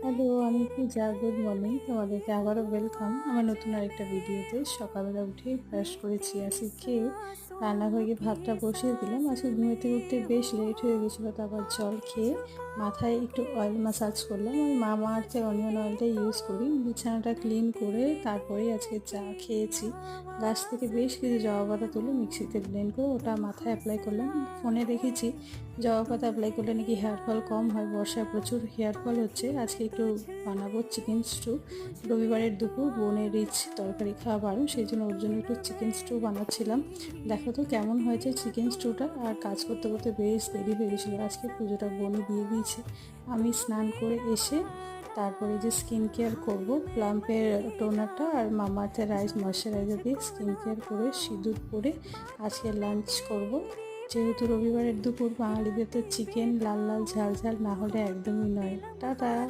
Hello, আমি পূজা। Good morning. তোমাদেরকে আবারও ওয়েলকাম আমার নতুন আরেকটা ভিডিওতে। সকালবেলা উঠে ব্রাশ করেছি, আজকে খেয়ে রান্নাঘরে গিয়ে ভাতটা বসিয়ে দিলাম। আজকে ঘুমেতে উঠতে বেশ লেট হয়ে গেছিলো, তারপর জল খেয়ে মাথায় একটু অয়েল ম্যাসাজ করলাম। আমি মামা আর্থের অনিয়ন অয়েলটা ইউজ করি। বিছানাটা ক্লিন করে তারপরেই আজকে চা খেয়েছি। গাছ থেকে বেশ কিছু জবা পাতা তুলে মিক্সিতে ব্লেন্ড করে ওটা মাথায় অ্যাপ্লাই করলাম। ফোনে দেখেছি জবা পাতা অ্যাপ্লাই করলে নাকি হেয়ার ফল কম হয়, বর্ষায় প্রচুর হেয়ার ফল হচ্ছে। আজকে একটু বানাবো চিকেন স্টু। রবিবারের দুপুর বোনের রিচ তরকারি খাওয়া বারণ, সেই জন্য ওর জন্য একটু চিকেন স্টু বানাচ্ছিলাম। দেখো তো কেমন হয়েছে চিকেন স্টুটা। আর কাজ করতে করতে বেশ দেরি হয়ে গেছিলো। আজকে পুজোটা বোনই দিয়ে দিয়েছে। আমি স্নান করে এসে তারপরে যে স্কিন কেয়ার করবো, প্লাম্পের টোনারটা আর মামাআর্থের রাইস ময়শ্চারাইজার দিয়ে স্কিন কেয়ার করে সিঁদুর পরে আজকে লাঞ্চ করব। যেহেতু রবিবারের দুপুর, বাঙালিদের তো চিকেন লাল লাল ঝাল ঝাল না হলে একদমই নয়। টাটা।